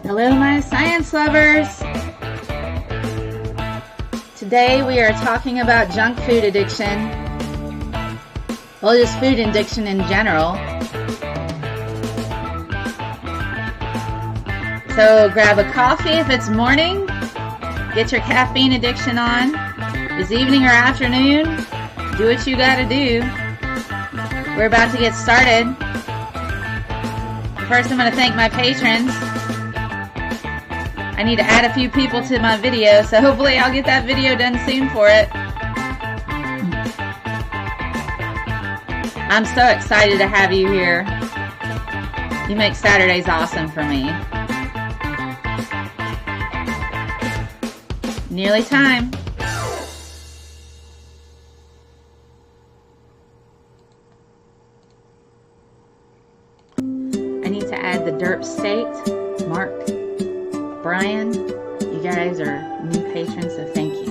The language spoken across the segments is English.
Hello, my science lovers. Today we are talking about junk food addiction. Well, just food addiction in general. So grab a coffee if it's morning. Get your caffeine addiction on. If it's evening or afternoon, do what you gotta do. We're about to get started. First, I'm going to thank my patrons. I need to add a few people to my video, so hopefully I'll get that video done soon for it. I'm so excited to have you here. You make Saturdays awesome for me. Nearly time. I need to add the Derp State, Mark, Brian. You guys are new patrons, so thank you.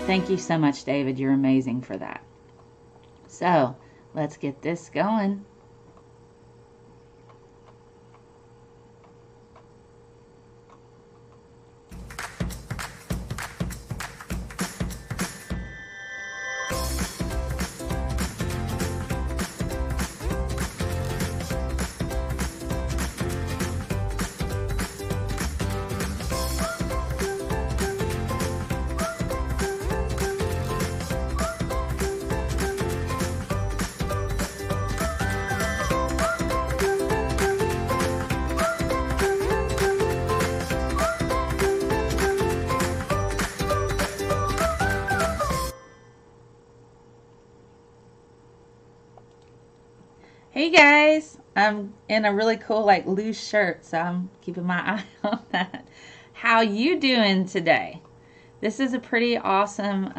Thank you so much, David. You're amazing for that. So, let's get this going. Hey guys, I'm in a really cool like loose shirt, so I'm keeping my eye on that. How you doing today? This is a pretty awesome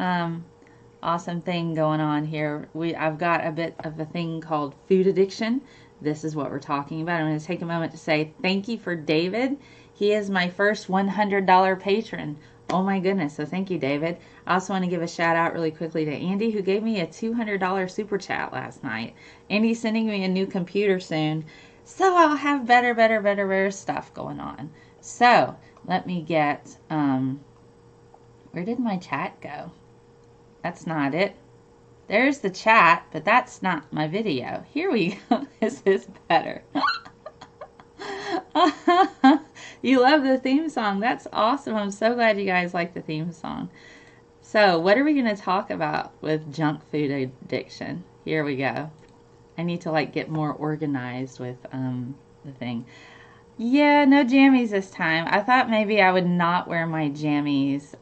awesome thing going on here. I've got a bit of a thing called food addiction. This is what we're talking about. I'm going to take a moment to say thank you for David. He is my first $100 patron. Oh my goodness, so thank you, David. I also want to give a shout out really quickly to Andy, who gave me a $200 super chat last night. Andy's sending me a new computer soon, so I'll have better stuff going on. So, let me get, where did my chat go? That's not it. There's the chat, but that's not my video. Here we go. This is better. You love the theme song. That's awesome. I'm so glad you guys like the theme song. So, what are we going to talk about with junk food addiction? Here we go. I need to like get more organized with the thing. Yeah, no jammies this time. I thought maybe I would not wear my jammies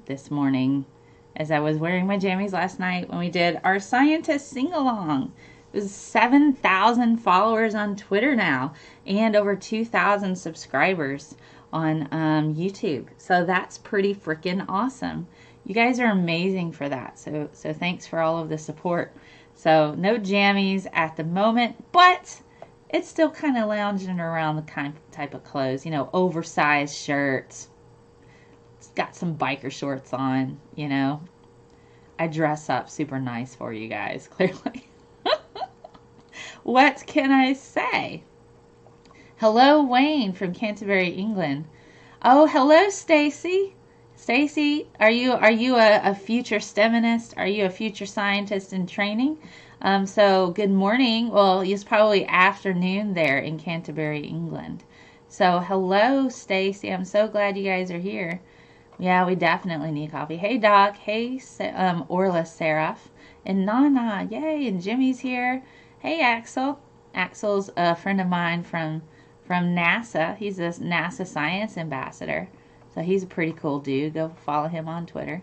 this morning, as I was wearing my jammies last night when we did our scientist sing-along. It was 7,000 followers on Twitter now and over 2,000 subscribers on YouTube. So that's pretty freaking awesome. You guys are amazing for that. So thanks for all of the support. So no jammies at the moment, but it's still kind of lounging around the type of clothes, you know, oversized shirts. It's got some biker shorts on, you know. I dress up super nice for you guys, clearly. What can I say? Hello, Wayne from Canterbury, England. Oh, hello, Stacy. Stacy, are you a future STEMinist? Are you a future scientist in training? So good morning. Well, it's probably afternoon there in Canterbury, England. So hello, Stacy. I'm so glad you guys are here. Yeah, we definitely need coffee. Hey, Doc. Hey, Orla Seraph. And Nana. Yay. And Jimmy's here. Hey, Axel. Axel's a friend of mine from NASA. He's a NASA science ambassador. So he's a pretty cool dude. Go follow him on Twitter.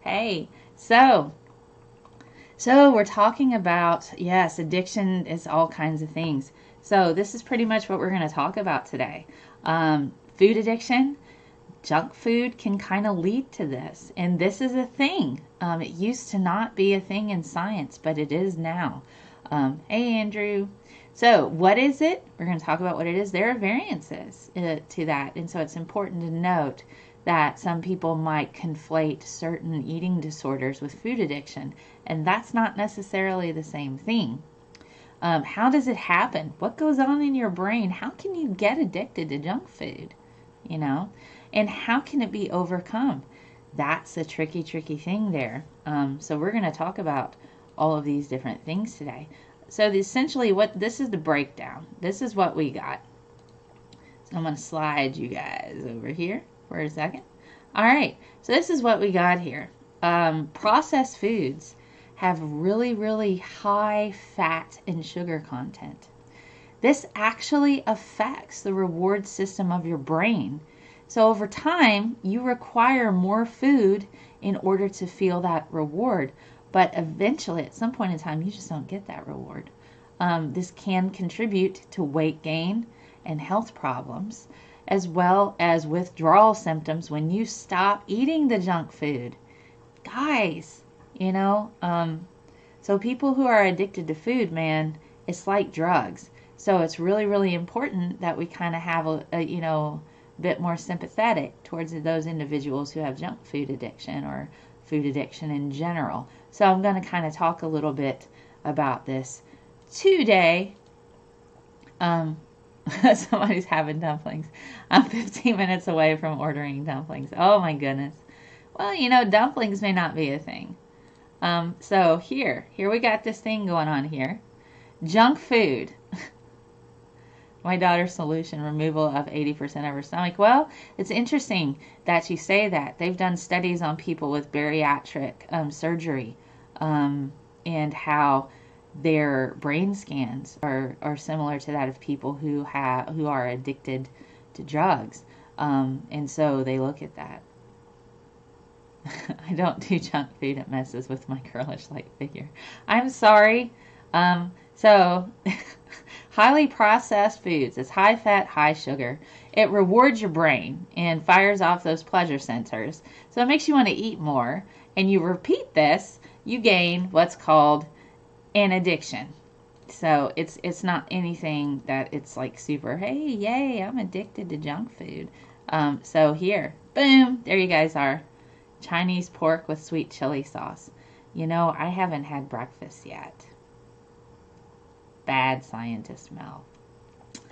Hey, so we're talking about, yes, addiction is all kinds of things. So this is pretty much what we're going to talk about today. Food addiction, junk food can kind of lead to this. And this is a thing. It used to not be a thing in science, but it is now. Hey, Andrew. So what is it? We're going to talk about what it is. There are variances to that. And so it's important to note that some people might conflate certain eating disorders with food addiction. And that's not necessarily the same thing. How does it happen? What goes on in your brain? How can you get addicted to junk food? You know? And how can it be overcome? That's a tricky thing there. So we're going to talk about all of these different things today. So essentially, this is the breakdown. This is what we got. So I'm going to slide you guys over here for a second. All right. So this is what we got here. Processed foods have really high fat and sugar content. This actually affects the reward system of your brain. So over time, you require more food in order to feel that reward. But eventually, at some point in time, you just don't get that reward. This can contribute to weight gain and health problems, as well as withdrawal symptoms when you stop eating the junk food. Guys, so people who are addicted to food, man, it's like drugs. So it's really important that we kind of have a bit more sympathetic towards those individuals who have junk food addiction or food addiction in general. So I'm going to kind of talk a little bit about this today. Somebody's having dumplings. I'm 15 minutes away from ordering dumplings. Oh my goodness. Well, dumplings may not be a thing. So here we got this thing going on here. Junk food. My daughter's solution, removal of 80% of her stomach. Well, it's interesting that you say that. They've done studies on people with bariatric surgery and how their brain scans are similar to that of people who are addicted to drugs. And so they look at that. I don't do junk food. It messes with my girlish light figure. I'm sorry. So highly processed foods. It's high fat, high sugar. It rewards your brain and fires off those pleasure centers. So it makes you want to eat more. And you repeat this, you gain what's called an addiction. So it's not anything that it's like super, hey, yay, I'm addicted to junk food. So here, boom, there you guys are. Chinese pork with sweet chili sauce. I haven't had breakfast yet. Bad ScientistMel.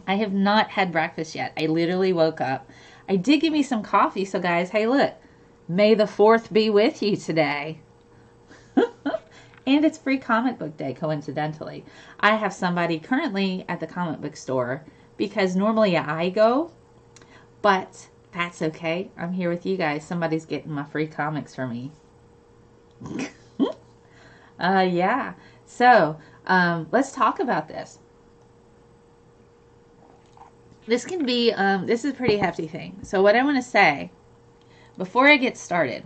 I have not had breakfast yet. I literally woke up. I did give me some coffee, so guys, hey look. May the 4th be with you today. And it's free comic book day, coincidentally. I have somebody currently at the comic book store because normally I go, but that's okay. I'm here with you guys. Somebody's getting my free comics for me. Yeah. So, let's talk about this. This can be, this is a pretty hefty thing. So what I want to say, before I get started,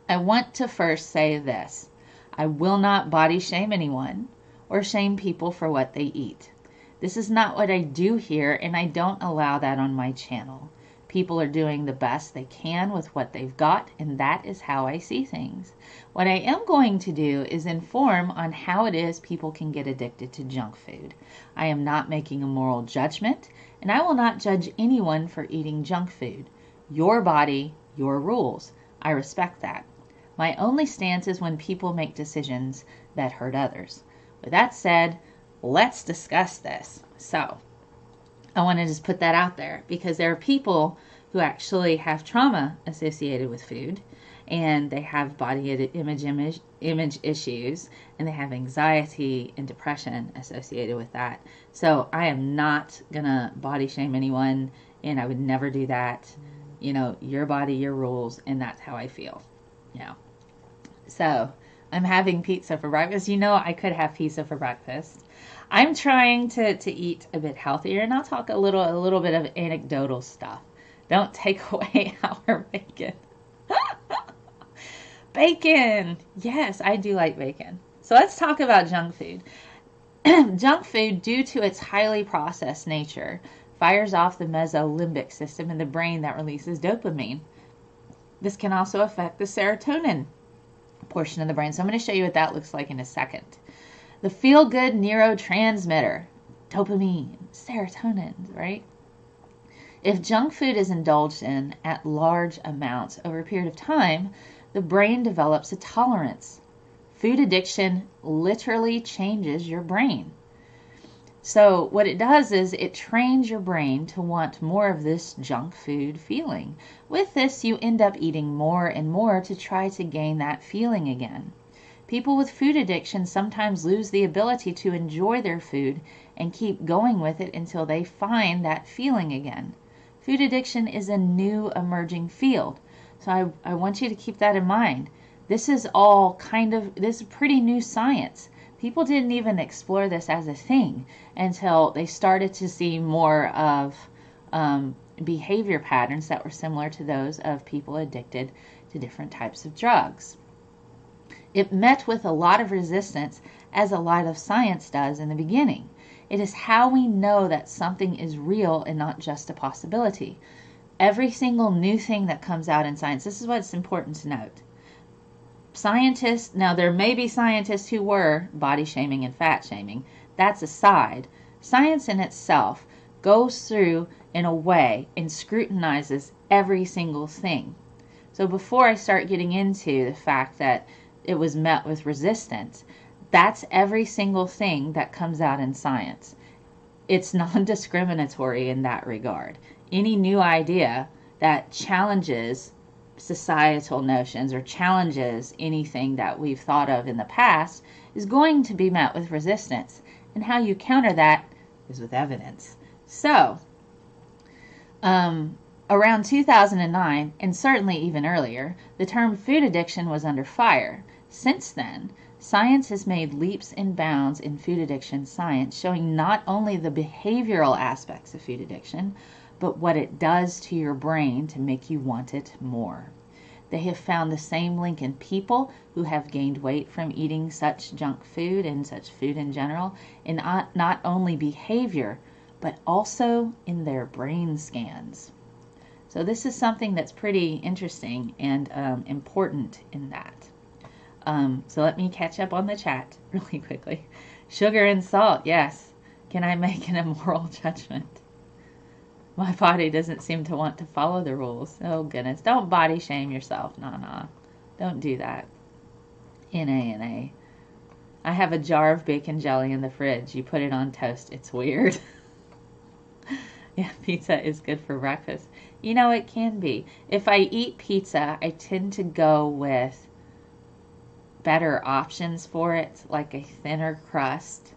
I want to first say this. I will not body shame anyone or shame people for what they eat. This is not what I do here, and I don't allow that on my channel. People are doing the best they can with what they've got, and that is how I see things. What I am going to do is inform on how it is people can get addicted to junk food. I am not making a moral judgment, and I will not judge anyone for eating junk food. Your body, your rules. I respect that. My only stance is when people make decisions that hurt others. With that said, let's discuss this. So, I want to just put that out there because there are people who actually have trauma associated with food, and they have body image issues, and they have anxiety and depression associated with that. So I am not gonna body shame anyone, and I would never do that. Your body, your rules, and that's how I feel. So I'm having pizza for breakfast. You know, I could have pizza for breakfast. I'm trying to eat a bit healthier, and I'll talk a little bit of anecdotal stuff. Don't take away our bacon. Bacon! Yes, I do like bacon. So let's talk about junk food. Junk food, due to its highly processed nature, fires off the mesolimbic system in the brain that releases dopamine. This can also affect the serotonin portion of the brain. So I'm going to show you what that looks like in a second. The feel-good neurotransmitter, dopamine, serotonin, right? If junk food is indulged in at large amounts over a period of time, the brain develops a tolerance. Food addiction literally changes your brain. So what it does is it trains your brain to want more of this junk food feeling. With this, you end up eating more and more to try to gain that feeling again. People with food addiction sometimes lose the ability to enjoy their food and keep going with it until they find that feeling again. Food addiction is a new emerging field. So I want you to keep that in mind. This is this is pretty new science. People didn't even explore this as a thing until they started to see more of behavior patterns that were similar to those of people addicted to different types of drugs. It met with a lot of resistance, as a lot of science does in the beginning. It is how we know that something is real and not just a possibility. Every single new thing that comes out in science, this is what's important to note. Scientists, now there may be scientists who were body shaming and fat shaming. That's aside. Science in itself goes through in a way and scrutinizes every single thing. So before I start getting into the fact that it was met with resistance, that's every single thing that comes out in science. It's non-discriminatory in that regard. Any new idea that challenges societal notions or challenges anything that we've thought of in the past is going to be met with resistance. And how you counter that is with evidence. So, around 2009, and certainly even earlier, the term food addiction was under fire. Since then, science has made leaps and bounds in food addiction science, showing not only the behavioral aspects of food addiction, but what it does to your brain to make you want it more. They have found the same link in people who have gained weight from eating such junk food and such food in general, in not only behavior, but also in their brain scans. So this is something that's pretty interesting and important in that. So let me catch up on the chat really quickly. Sugar and salt, yes. Can I make an immoral judgment? My body doesn't seem to want to follow the rules. Oh, goodness. Don't body shame yourself. Nah. Don't do that. N-A. I have a jar of bacon jelly in the fridge. You put it on toast. It's weird. Yeah, pizza is good for breakfast. You know, it can be. If I eat pizza, I tend to go with better options for it, like a thinner crust.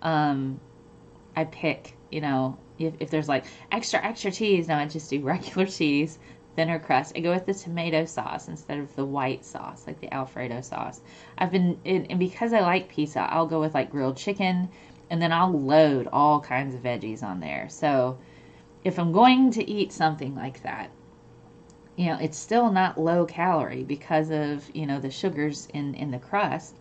I pick, if there's like extra cheese, no, I just do regular cheese, thinner crust. I go with the tomato sauce instead of the white sauce, like the Alfredo sauce. And because I like pizza, I'll go with like grilled chicken, and then I'll load all kinds of veggies on there. So if I'm going to eat something like that, it's still not low calorie because of, the sugars in the crust,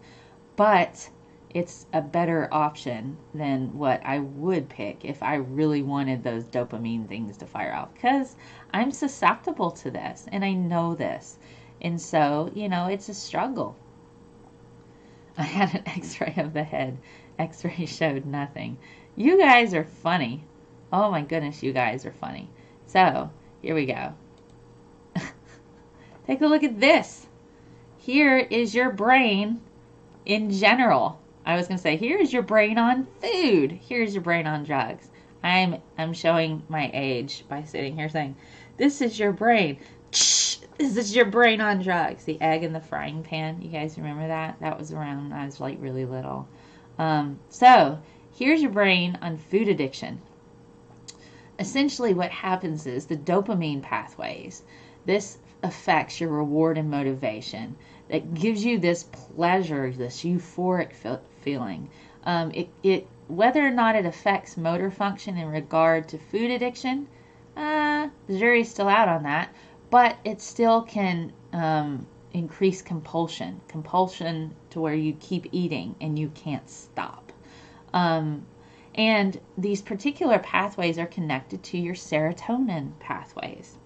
but it's a better option than what I would pick if I really wanted those dopamine things to fire off, because I'm susceptible to this and I know this. And so, it's a struggle. I had an x-ray of the head. X-ray showed nothing. You guys are funny. Oh my goodness, you guys are funny. So, here we go. Take a look at this. Here is your brain in general. I was going to say, here's your brain on food. Here's your brain on drugs. I'm showing my age by sitting here saying, this is your brain. This is your brain on drugs. The egg in the frying pan. You guys remember that? That was around when I was like really little. So here's your brain on food addiction. Essentially what happens is the dopamine pathways. This affects your reward and motivation. It gives you this pleasure, this euphoric feeling. Whether or not it affects motor function in regard to food addiction, the jury's still out on that, but it still can increase compulsion to where you keep eating and you can't stop. And these particular pathways are connected to your serotonin pathways.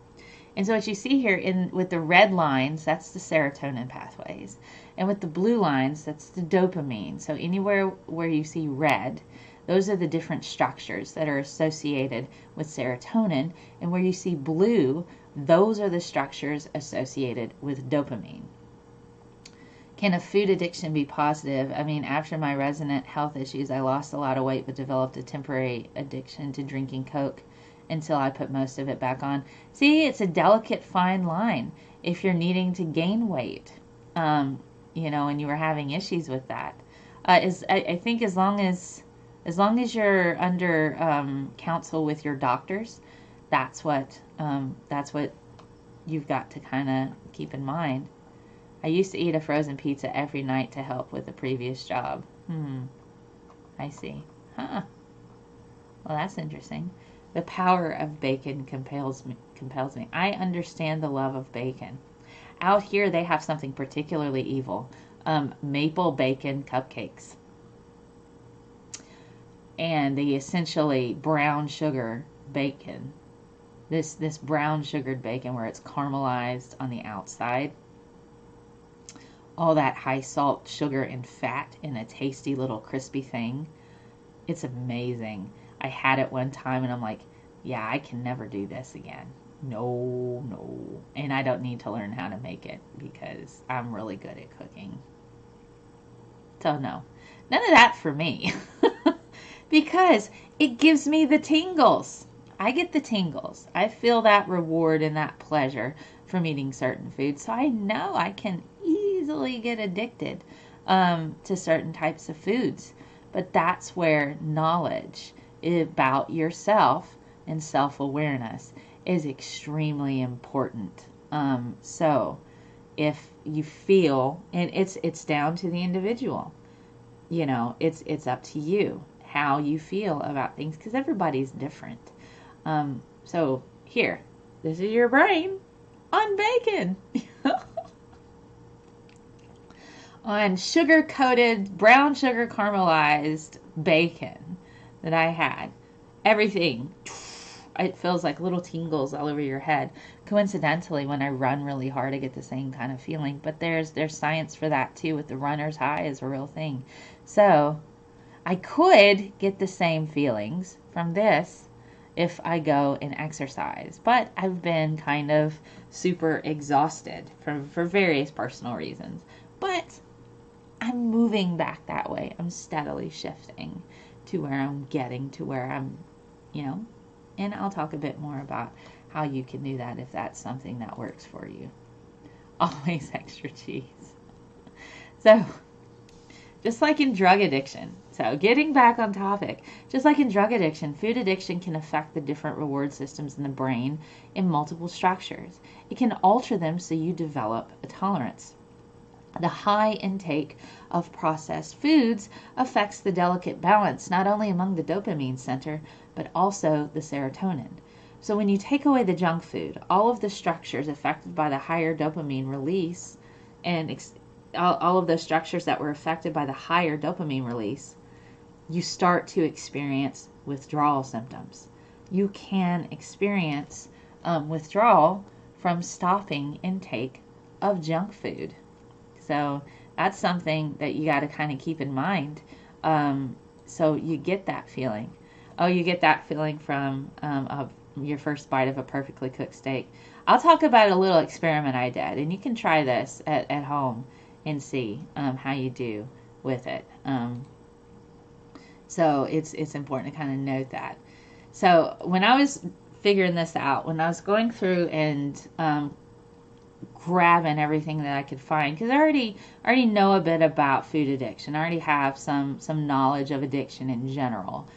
And so what you see here with the red lines, that's the serotonin pathways. And with the blue lines, that's the dopamine. So anywhere where you see red, those are the different structures that are associated with serotonin. And where you see blue, those are the structures associated with dopamine. Can a food addiction be positive? I mean, after my resident health issues, I lost a lot of weight but developed a temporary addiction to drinking Coke until I put most of it back on. See, it's a delicate fine line if you're needing to gain weight, and you were having issues with that. I think as long as you're under counsel with your doctors, that's what you've got to kind of keep in mind. I used to eat a frozen pizza every night to help with the previous job. I see. Huh. Well, that's interesting. The power of bacon compels me. I understand the love of bacon. Out here, they have something particularly evil. Maple bacon cupcakes. And they essentially brown sugar bacon. This brown sugared bacon where it's caramelized on the outside. All that high salt, sugar, and fat in a tasty little crispy thing. It's amazing. I had it one time and I'm like, yeah, I can never do this again. No. And I don't need to learn how to make it because I'm really good at cooking. So no, none of that for me. Because it gives me the tingles. I get the tingles. I feel that reward and that pleasure from eating certain foods. So I know I can easily get addicted to certain types of foods. But that's where knowledge about yourself and self-awareness is extremely important. So if you feel, and it's down to the individual, it's up to you how you feel about things because everybody's different. So here, this is your brain on bacon. On sugar-coated, brown sugar caramelized bacon that I had. Everything, it feels like little tingles all over your head. Coincidentally, when I run really hard, I get the same kind of feeling. But there's science for that too, with the runner's high is a real thing. So I could get the same feelings from this if I go and exercise. But I've been kind of super exhausted for various personal reasons. But I'm moving back that way. I'm steadily shifting to where I'm getting to where I'm, and I'll talk a bit more about how you can do that if that's something that works for you. Always extra cheese. So, just like in drug addiction, so getting back on topic, just like in drug addiction, food addiction can affect the different reward systems in the brain in multiple structures. It can alter them so you develop a tolerance. The high intake of processed foods affects the delicate balance not only among the dopamine center, but also the serotonin. So when you take away the junk food, all of the structures affected by the higher dopamine release and all of those structures that were affected by the higher dopamine release, you start to experience withdrawal symptoms. You can experience withdrawal from stopping intake of junk food. So that's something that you got to kind of keep in mind. So you get that feeling. Oh, you get that feeling from your first bite of a perfectly cooked steak. I'll talk about a little experiment I did, and you can try this at home and see how you do with it. So it's important to kind of note that. So when I was figuring this out, when I was going through and grabbing everything that I could find, because I already know a bit about food addiction. I already have some knowledge of addiction in general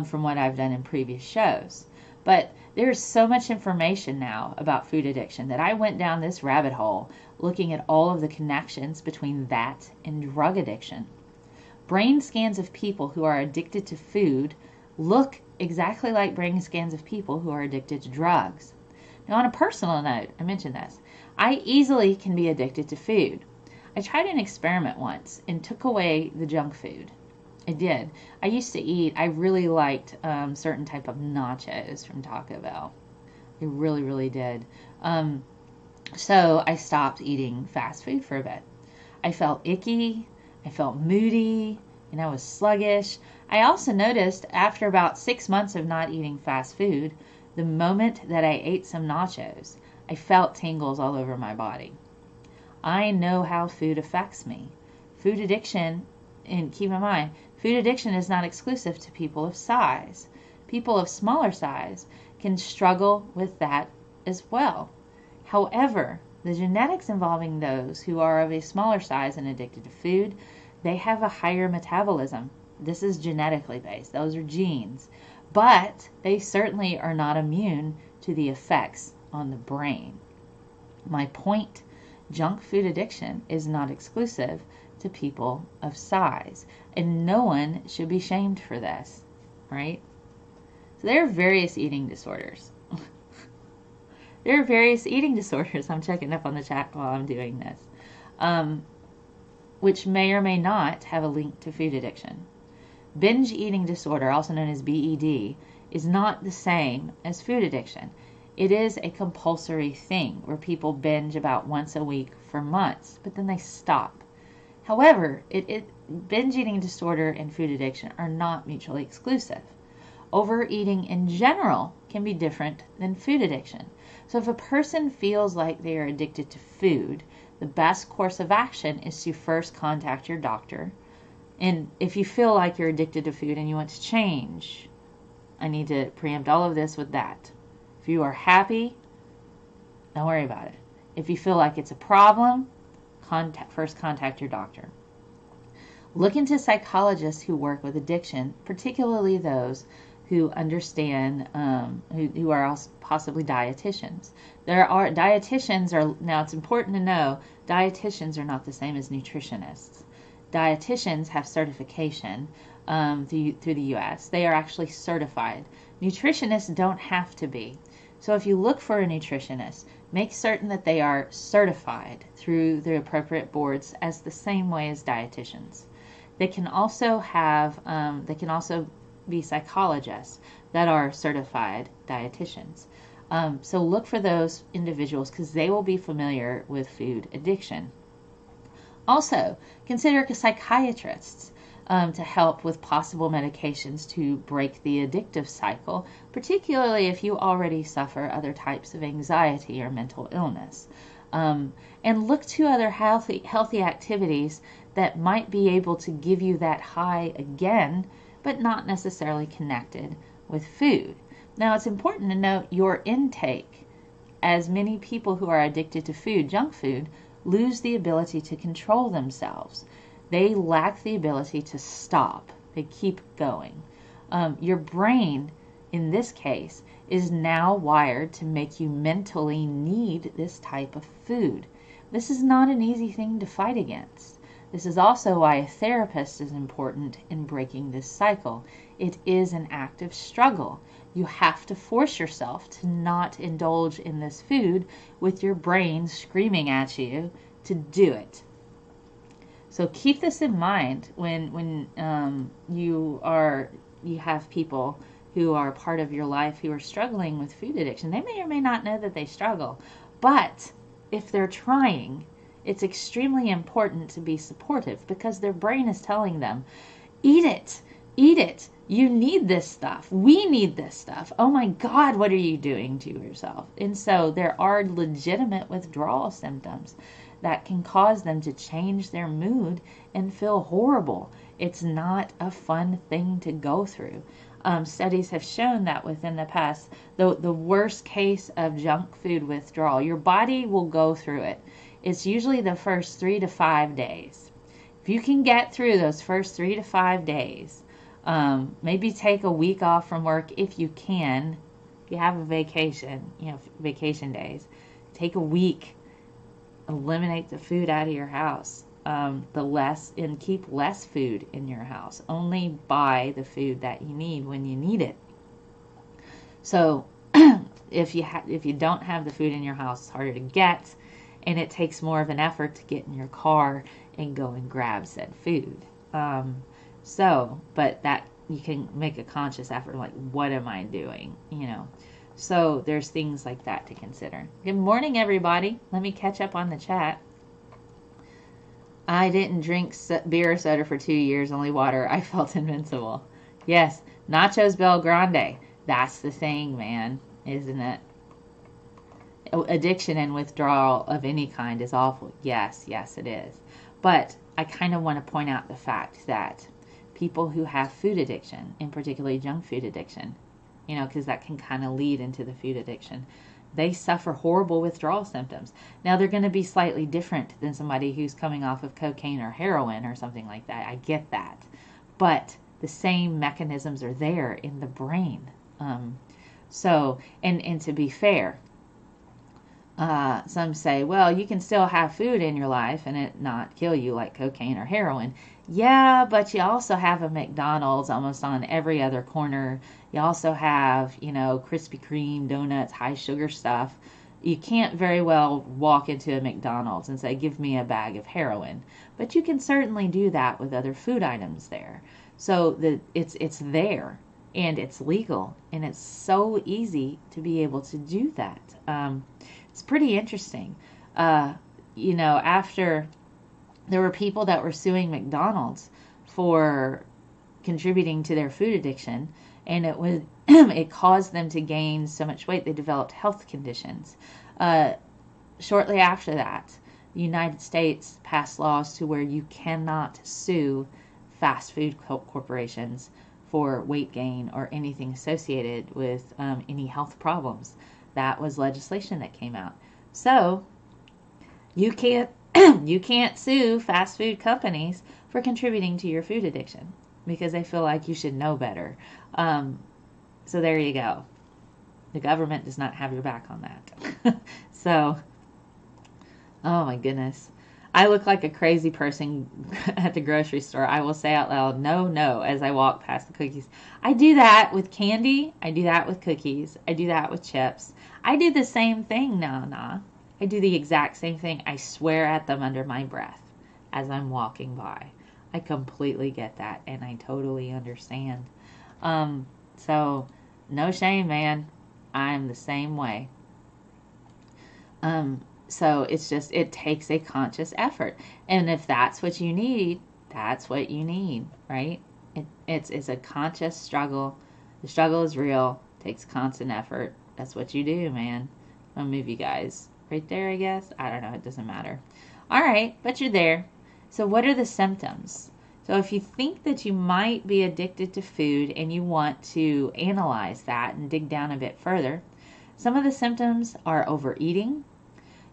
from what I've done in previous shows. But There's so much information now about food addiction that I went down this rabbit hole looking at all of the connections between that and drug addiction. Brain scans of people who are addicted to food look exactly like brain scans of people who are addicted to drugs. Now, on a personal note, I mentioned this, I easily can be addicted to food. I tried an experiment once and took away the junk food. I did. I used to eat, I really liked certain type of nachos from Taco Bell. I really, really did. So I stopped eating fast food for a bit. I felt icky, I felt moody, and I was sluggish. I also noticed after about 6 months of not eating fast food, the moment that I ate some nachos, I felt tingles all over my body. I know how food affects me. Food addiction, and keep in mind, food addiction is not exclusive to people of size. People of smaller size can struggle with that as well. However, the genetics involving those who are of a smaller size and addicted to food, they have a higher metabolism. This is genetically based. Those are genes. But they certainly are not immune to the effects on the brain. My point, junk food addiction is not exclusive to people of size, and no one should be shamed for this, right? So there are various eating disorders. There are various eating disorders, I'm checking up on the chat while I'm doing this, which may or may not have a link to food addiction. Binge eating disorder, also known as BED, is not the same as food addiction. It is a compulsory thing where people binge about once a week for months, but then they stop. However, binge eating disorder and food addiction are not mutually exclusive. Overeating in general can be different than food addiction. So if a person feels like they are addicted to food, the best course of action is to first contact your doctor. And if you feel like you're addicted to food and you want to change, I need to preempt all of this with that. If you are happy, don't worry about it. If you feel like it's a problem, first contact your doctor. Look into psychologists who work with addiction, particularly those who understand, who are also possibly dietitians. Now it's important to know, dietitians are not the same as nutritionists. Dietitians have certification through the U.S. They are actually certified. Nutritionists don't have to be. So if you look for a nutritionist, make certain that they are certified through the appropriate boards as the same way as dietitians. They can also be psychologists that are certified dietitians. So look for those individuals because they will be familiar with food addiction. Also, consider psychiatrists to help with possible medications to break the addictive cycle, particularly if you already suffer other types of anxiety or mental illness. And look to other healthy activities that might be able to give you that high again, but not necessarily connected with food. Now, it's important to note your intake, as many people who are addicted to food, junk food, lose the ability to control themselves. They lack the ability to stop. They keep going. Your brain, in this case, is now wired to make you mentally need this type of food. This is not an easy thing to fight against. This is also why a therapist is important in breaking this cycle. It is an active struggle. You have to force yourself to not indulge in this food with your brain screaming at you to do it. So keep this in mind when you have people who are part of your life who are struggling with food addiction. They may or may not know that they struggle, but if they're trying, it's extremely important to be supportive because their brain is telling them, eat it, eat it. You need this stuff. We need this stuff. Oh my God, what are you doing to yourself? And so there are legitimate withdrawal symptoms that can cause them to change their mood and feel horrible. It's not a fun thing to go through. Studies have shown that within the past, the worst case of junk food withdrawal, your body will go through it. It's usually the first 3 to 5 days. If you can get through those first 3 to 5 days, maybe take a week off from work if you can, If you have a vacation, vacation days, take a week, eliminate the food out of your house. And keep less food in your house. Only buy the food that you need when you need it. So if you don't have the food in your house, it's harder to get, and it takes more of an effort to get in your car and go and grab said food. But that you can make a conscious effort, like, what am I doing? So there's things like that to consider. Good morning, everybody. Let me catch up on the chat. I didn't drink beer or soda for 2 years, only water. I felt invincible. Yes, Nachos Bel Grande. That's the thing, man, isn't it? Addiction and withdrawal of any kind is awful. Yes, it is. But I kind of want to point out the fact that people who have food addiction, and particularly junk food addiction, because that can kind of lead into the food addiction, they suffer horrible withdrawal symptoms. Now, they're going to be slightly different than somebody who's coming off of cocaine or heroin or something like that. I get that. But the same mechanisms are there in the brain. And to be fair, some say, well, you can still have food in your life and it not kill you like cocaine or heroin. Yeah, but you also have a McDonald's almost on every other corner. You also have, Krispy Kreme, donuts, high sugar stuff. You can't very well walk into a McDonald's and say, give me a bag of heroin. But you can certainly do that with other food items there. So it's there, and it's legal, and it's so easy to be able to do that. It's pretty interesting. After there were people that were suing McDonald's for contributing to their food addiction, and it caused them to gain so much weight they developed health conditions. Shortly after that, the United States passed laws to where you cannot sue fast food corporations for weight gain or anything associated with any health problems. That was legislation that came out. So you can't sue fast food companies for contributing to your food addiction because they feel like you should know better. So there you go. The government does not have your back on that. So, oh my goodness. I look like a crazy person at the grocery store. I will say out loud, no, as I walk past the cookies. I do that with candy. I do that with cookies. I do that with chips. I do the same thing, nah. I do the exact same thing. I swear at them under my breath as I'm walking by. I completely get that, and I totally understand. So, no shame, man. I'm the same way. So it takes a conscious effort. And if that's what you need, that's what you need, right? It's a conscious struggle. The struggle is real. Takes constant effort. That's what you do, man. I'll move you guys right there, I guess. I don't know. It doesn't matter. All right, but you're there. So what are the symptoms? So if you think that you might be addicted to food and you want to analyze that and dig down a bit further, some of the symptoms are overeating.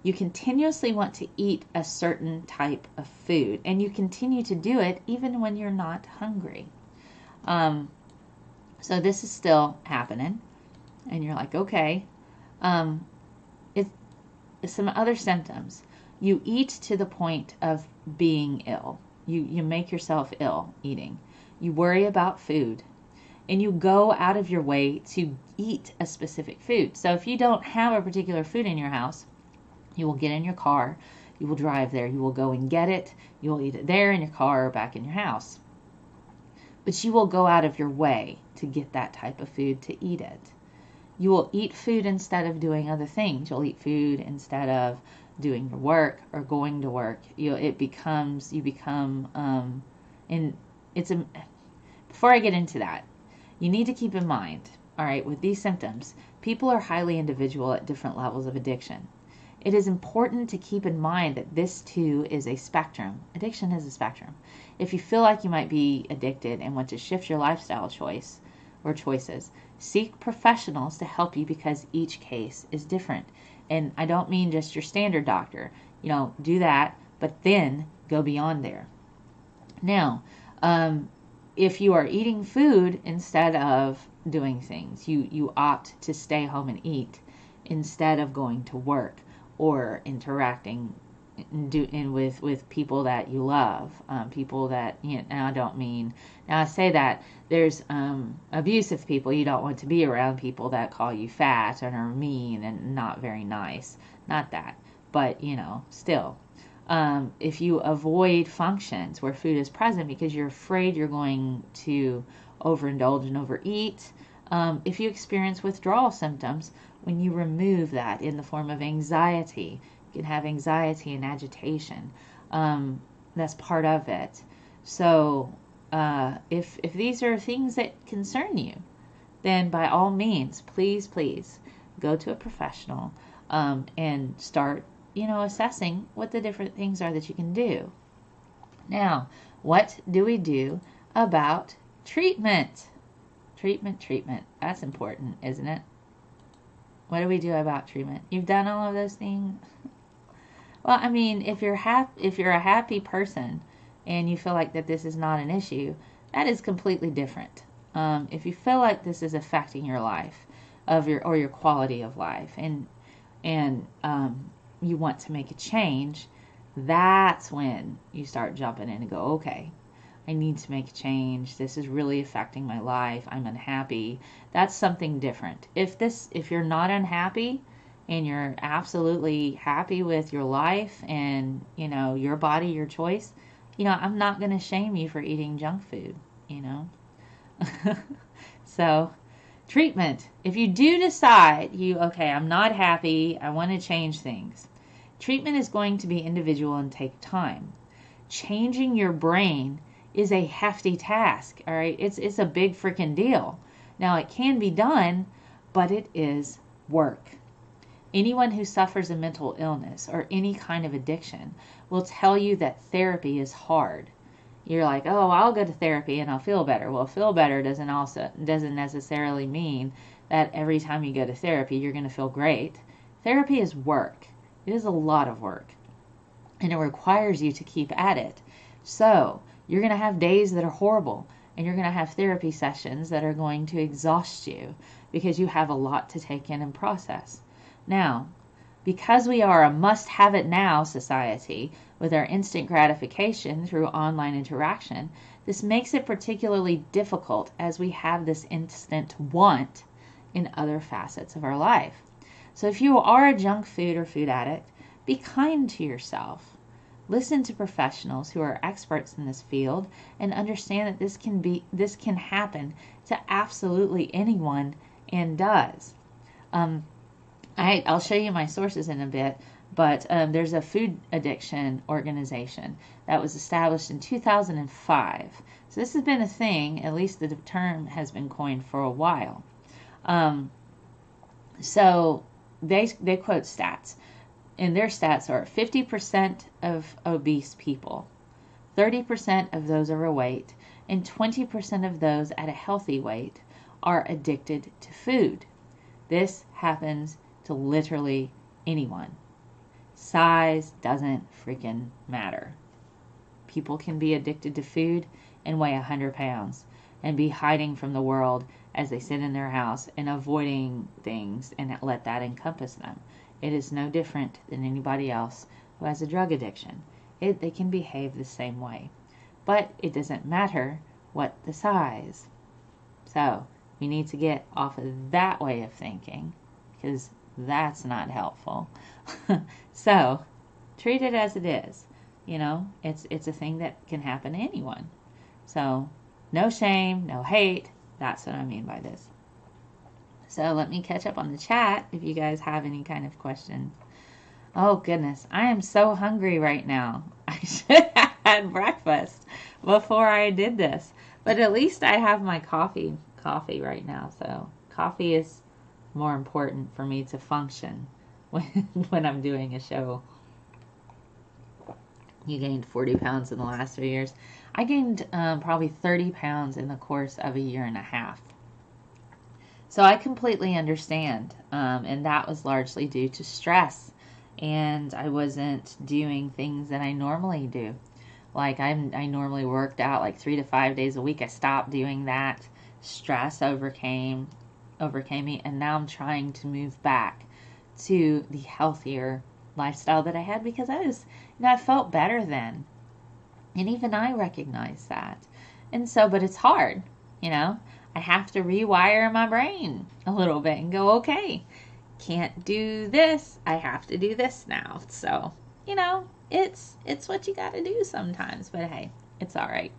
You continuously want to eat a certain type of food, and you continue to do it even when you're not hungry. So this is still happening, and you're like, okay. It's some other symptoms. You eat to the point of being ill. You make yourself ill eating. You worry about food, and you go out of your way to eat a specific food. So if you don't have a particular food in your house, you will get in your car, you will drive there, you will go and get it, you will eat it there in your car or back in your house. But you will go out of your way to get that type of food to eat it. You will eat food instead of doing other things. You'll eat food instead of doing your work or going to work. Before I get into that, you need to keep in mind, all right, with these symptoms, people are highly individual at different levels of addiction. It is important to keep in mind that this too is a spectrum. Addiction is a spectrum. If you feel like you might be addicted and want to shift your lifestyle choice or choices, seek professionals to help you because each case is different. And I don't mean just your standard doctor. Do that, but then go beyond there. Now, if you are eating food instead of doing things, you opt to stay home and eat instead of going to work or interacting with people that you love, people that, and I don't mean, now I say that there's abusive people. You don't want to be around people that call you fat and are mean and not very nice. Not that, but still. If you avoid functions where food is present because you're afraid you're going to overindulge and overeat, if you experience withdrawal symptoms, when you remove that in the form of anxiety, you can have anxiety and agitation. That's part of it. So if these are things that concern you, then by all means, please go to a professional and start assessing what the different things are that you can do. Now, what do we do about treatment? Treatment. That's important, isn't it? What do we do about treatment? You've done all of those things? Well, I mean, if you're a happy person and you feel like that this is not an issue, that is completely different. If you feel like this is affecting your life or your quality of life, and you want to make a change, that's when you start jumping in and go, okay, I need to make a change. This is really affecting my life. I'm unhappy. That's something different. If you're not unhappy and you're absolutely happy with your life and, your body, your choice, I'm not going to shame you for eating junk food, So, treatment. If you do decide okay, I'm not happy, I want to change things. Treatment is going to be individual and take time. Changing your brain is a hefty task, all right? It's a big freaking deal. Now, it can be done, but it is work. Anyone who suffers a mental illness or any kind of addiction will tell you that therapy is hard. You're like, oh, I'll go to therapy and I'll feel better. Well, feel better doesn't necessarily mean that every time you go to therapy, you're going to feel great. Therapy is work. It is a lot of work, and it requires you to keep at it. So you're going to have days that are horrible, and you're going to have therapy sessions that are going to exhaust you because you have a lot to take in and process. Now, because we are a must-have-it-now society with our instant gratification through online interaction, this makes it particularly difficult as we have this instant want in other facets of our life. So if you are a junk food or food addict, be kind to yourself. Listen to professionals who are experts in this field and understand that this can happen to absolutely anyone and does. I'll show you my sources in a bit, but there's a food addiction organization that was established in 2005. So this has been a thing, at least the term has been coined for a while. So they quote stats, and their stats are 50% of obese people, 30% of those overweight, and 20% of those at a healthy weight are addicted to food. This happens to literally anyone. Size doesn't freaking matter. People can be addicted to food and weigh 100 pounds and be hiding from the world as they sit in their house and avoiding things and let that encompass them. It is no different than anybody else who has a drug addiction. They can behave the same way. But it doesn't matter what the size. So we need to get off of that way of thinking, because that's not helpful. So treat it as it is. It's a thing that can happen to anyone. So no shame, no hate. That's what I mean by this. So let me catch up on the chat if you guys have any kind of questions. Oh goodness, I am so hungry right now. I should have had breakfast before I did this. But at least I have my coffee right now. So coffee is more important for me to function when I'm doing a show. You gained 40 pounds in the last 3 years. I gained probably 30 pounds in the course of a year and a half. So I completely understand. And that was largely due to stress. And I wasn't doing things that I normally do. Like I normally worked out like 3 to 5 days a week. I stopped doing that. Stress overcame me, and now I'm trying to move back to the healthier lifestyle that I had, because I felt better then. And even I recognize that. And so, but it's hard, I have to rewire my brain a little bit and go, okay, can't do this. I have to do this now. So, it's what you got to do sometimes, but hey, it's all right.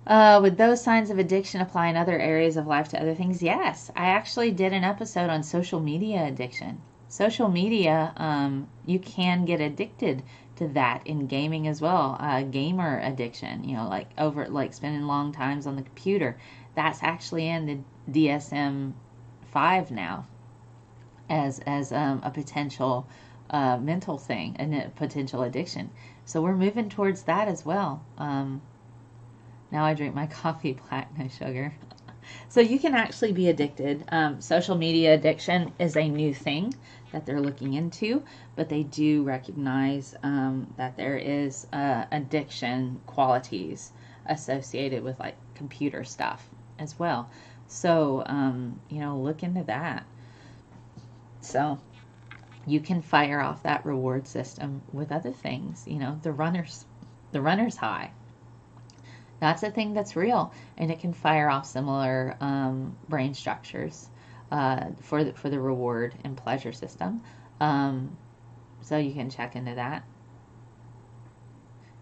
Would those signs of addiction apply in other areas of life to other things? Yes. I actually did an episode on social media addiction. Social media, you can get addicted to that in gaming as well. Gamer addiction, like spending long times on the computer. That's actually in the DSM-5 now as a potential mental thing and a potential addiction. So we're moving towards that as well. Now I drink my coffee black, no sugar. So you can actually be addicted. Social media addiction is a new thing that they're looking into, but they do recognize that there is addiction qualities associated with like computer stuff as well. So, look into that. So you can fire off that reward system with other things, the runner's high. That's a thing that's real, and it can fire off similar brain structures for the reward and pleasure system. So you can check into that.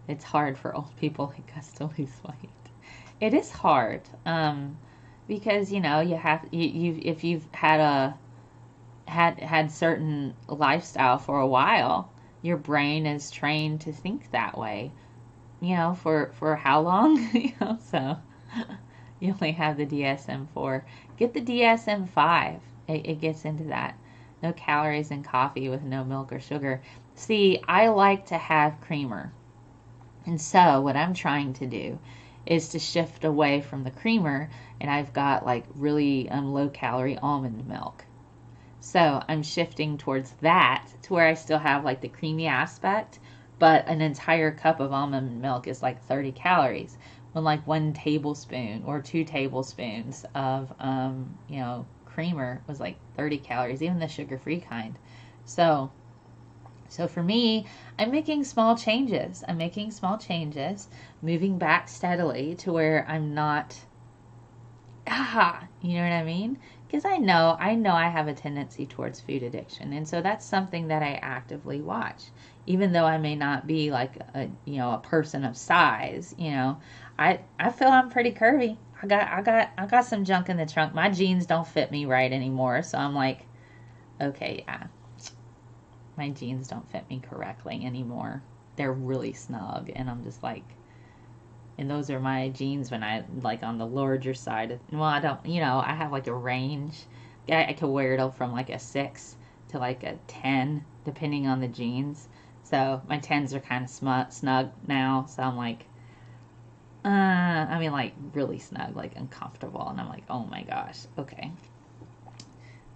It's hard for old people like us to lose weight. It is hard because if you've had certain lifestyle for a while, your brain is trained to think that way. For how long? So you only have the DSM-4. Get the DSM-5. It gets into that. No calories in coffee with no milk or sugar. See, I like to have creamer. And so what I'm trying to do is to shift away from the creamer, and I've got like really low calorie almond milk. So I'm shifting towards that to where I still have like the creamy aspect, but an entire cup of almond milk is like 30 calories. When like 1 tablespoon or 2 tablespoons of, creamer was like 30 calories, even the sugar-free kind. So for me, I'm making small changes. Moving back steadily to where I'm not, you know what I mean? Because I know I have a tendency towards food addiction. And so that's something that I actively watch. Even though I may not be like a person of size, I feel I'm pretty curvy. I got some junk in the trunk. My jeans don't fit me right anymore. So I'm like, okay, yeah. My jeans don't fit me correctly anymore. They're really snug. And I'm just like, and those are my jeans when I like on the larger side. I don't, I have like a range. I could wear it from like a 6 to like a 10, depending on the jeans. So my 10s are kind of snug now. So I'm like, like really snug, like uncomfortable. And I'm like, oh my gosh, okay.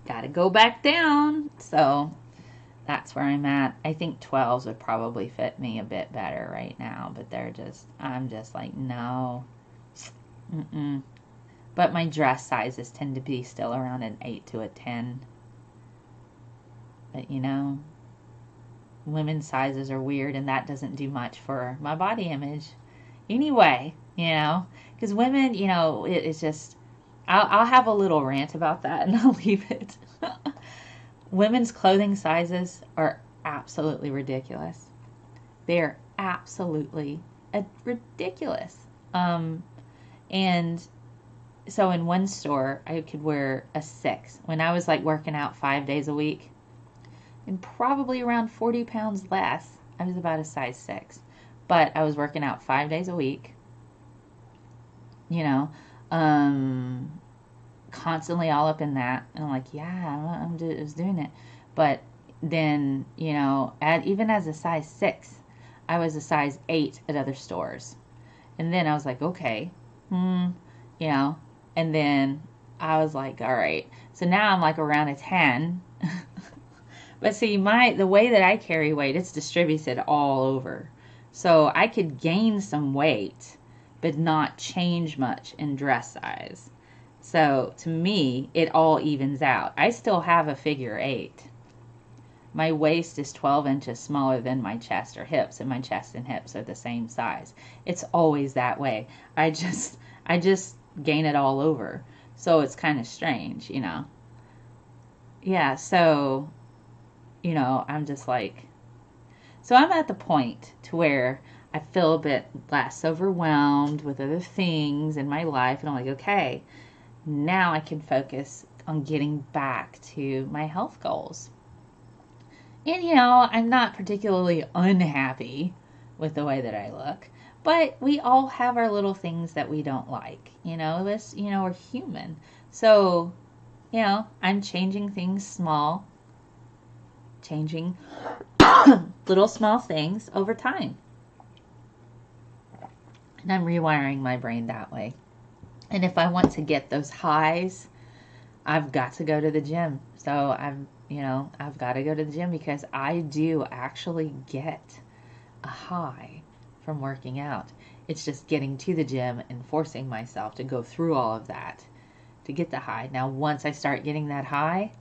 Gotta go back down. So that's where I'm at. I think 12s would probably fit me a bit better right now. But I'm just like, no. But my dress sizes tend to be still around an 8 to a 10. But women's sizes are weird, and that doesn't do much for my body image anyway, because women, it's just, I'll have a little rant about that and I'll leave it. Women's clothing sizes are absolutely ridiculous. They're absolutely ridiculous. And so in one store, I could wear a 6 when I was like working out 5 days a week. And probably around 40 pounds less, I was about a size 6. But I was working out 5 days a week, constantly all up in that. And I'm like, yeah, I was doing it. But then, even as a size 6, I was a size 8 at other stores. And then I was like, okay, and then I was like, all right. So now I'm like around a 10. But see, the way that I carry weight, it's distributed all over. So I could gain some weight, but not change much in dress size. So to me, it all evens out. I still have a figure 8. My waist is 12 inches smaller than my chest or hips, and my chest and hips are the same size. It's always that way. I just gain it all over. So it's kind of strange, you know. Yeah, so, you know, I'm just like, so I'm at the point to where I feel a bit less overwhelmed with other things in my life, and I'm like, okay, now I can focus on getting back to my health goals. And, you know, I'm not particularly unhappy with the way that I look, but we all have our little things that we don't like. You know, we're human. So, you know, I'm changing things small, changing little small things over time. And I'm rewiring my brain that way. And if I want to get those highs, I've got to go to the gym. So I've got to go to the gym because I do actually get a high from working out. It's just getting to the gym and forcing myself to go through all of that to get the high. Now, once I start getting that high,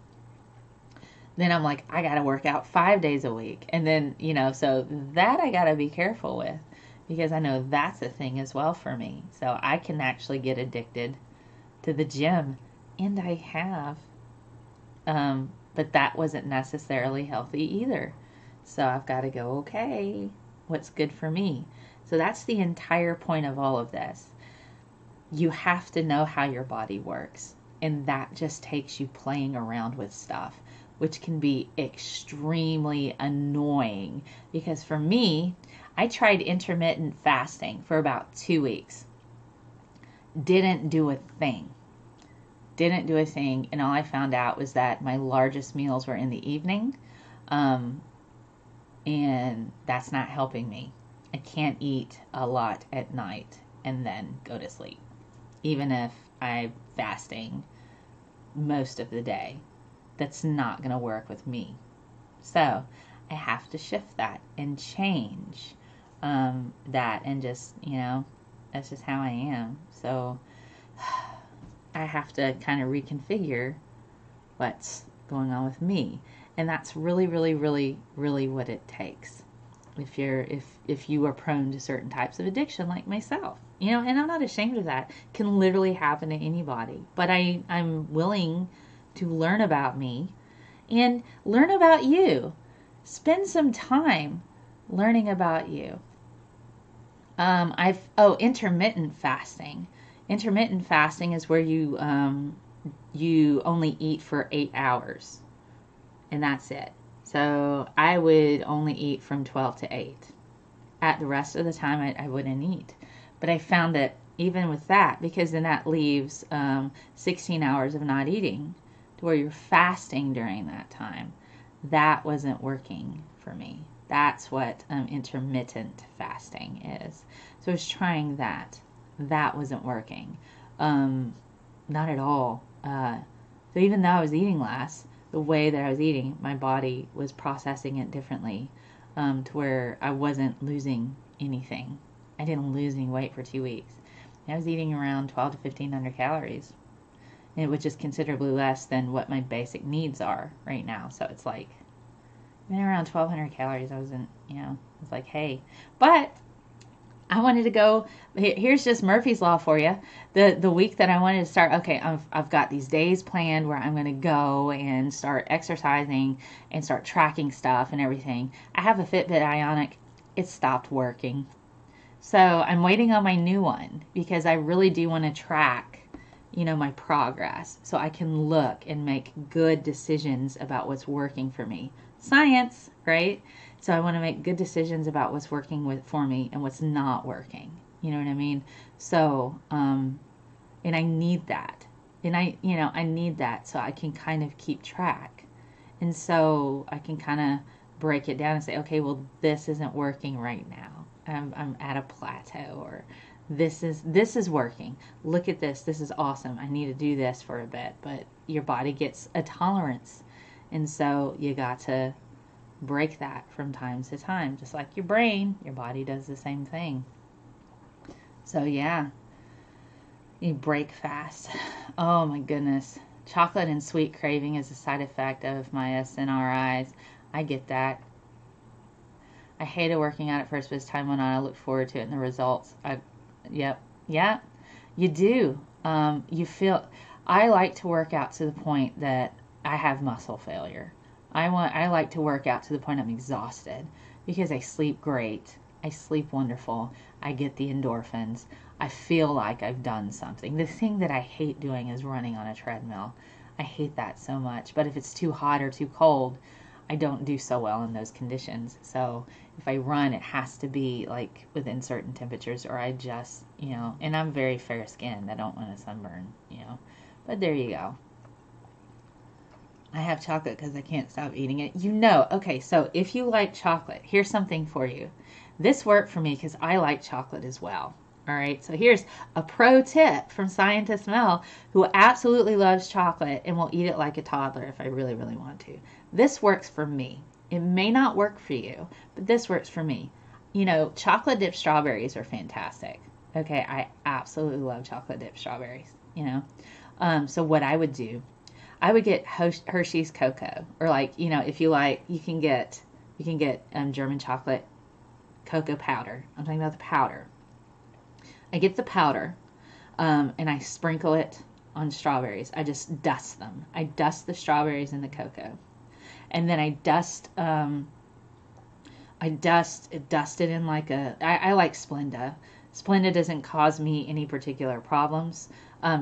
then I'm like, I got to work out 5 days a week. And then, you know, so that I got to be careful with because I know that's a thing as well for me. So I can actually get addicted to the gym, and I have. But that wasn't necessarily healthy either. So I've got to go, okay, what's good for me? So that's the entire point of all of this. You have to know how your body works. And that just takes you playing around with stuff, which can be extremely annoying. Because for me, I tried intermittent fasting for about 2 weeks. Didn't do a thing. And all I found out was that my largest meals were in the evening, and that's not helping me. I can't eat a lot at night and then go to sleep, even if I'm fasting most of the day. That's not going to work with me. So I have to shift that and change that, and just, you know, that's just how I am. So I have to kind of reconfigure what's going on with me. And that's really, really, really, really what it takes. If you are prone to certain types of addiction like myself, you know, and I'm not ashamed of that. It can literally happen to anybody. But I'm willing to learn about me and learn about you. Spend some time learning about you. Intermittent fasting. Intermittent fasting is where you only eat for 8 hours, and that's it. So I would only eat from 12 to 8. At the rest of the time, I wouldn't eat. But I found that even with that, because then that leaves 16 hours of not eating, to where you're fasting during that time, that wasn't working for me. That's what intermittent fasting is. So I was trying that. That wasn't working. Not at all. So even though I was eating less, the way that I was eating, my body was processing it differently, to where I wasn't losing anything. I didn't lose any weight for 2 weeks. I was eating around 12 to 1,500 calories, which is considerably less than what my basic needs are right now. So it's like, been around 1,200 calories. I wasn't, you know, it's like, hey, but I wanted to go. Here's just Murphy's Law for you. The week that I wanted to start, okay, I've got these days planned where I'm going to go and start exercising and start tracking stuff and everything. I have a Fitbit Ionic. It stopped working. So I'm waiting on my new one because I really do want to track, you know, my progress so I can look and make good decisions about what's working for me. Science, right? So I want to make good decisions about what's working for me and what's not working. You know what I mean? So, and I need that. And I need that so I can kind of keep track. And so I can kind of break it down and say, okay, well, this isn't working right now. I'm at a plateau, or this is working. Look at this. This is awesome. I need to do this for a bit. But your body gets a tolerance. And so you got to break that from time to time. Just like your brain, your body does the same thing. So yeah, you break fast. Oh my goodness. Chocolate and sweet craving is a side effect of my SNRIs. I get that. I hated working out at first, but as time went on, I looked forward to it and the results. Yep, yeah, you do. You feel. I like to work out to the point that I have muscle failure. I like to work out to the point I'm exhausted because I sleep great. I sleep wonderful. I get the endorphins. I feel like I've done something. The thing that I hate doing is running on a treadmill. I hate that so much. But if it's too hot or too cold, I don't do so well in those conditions. So if I run, it has to be like within certain temperatures, or I just, and I'm very fair skinned. I don't want to sunburn, But there you go. I have chocolate because I can't stop eating it. Okay, so if you like chocolate, here's something for you. This worked for me because I like chocolate as well. All right, so here's a pro tip from ScientistMel, who absolutely loves chocolate and will eat it like a toddler if I really, really want to. This works for me. It may not work for you, but this works for me. Chocolate dipped strawberries are fantastic. Okay, I absolutely love chocolate dipped strawberries, So what I would do, I would get Hershey's cocoa, or if you like, you can get German chocolate cocoa powder. I'm talking about the powder. I get the powder, and I sprinkle it on strawberries. I just dust them. I dust the strawberries in the cocoa, and then I dust it in I like Splenda. Splenda doesn't cause me any particular problems.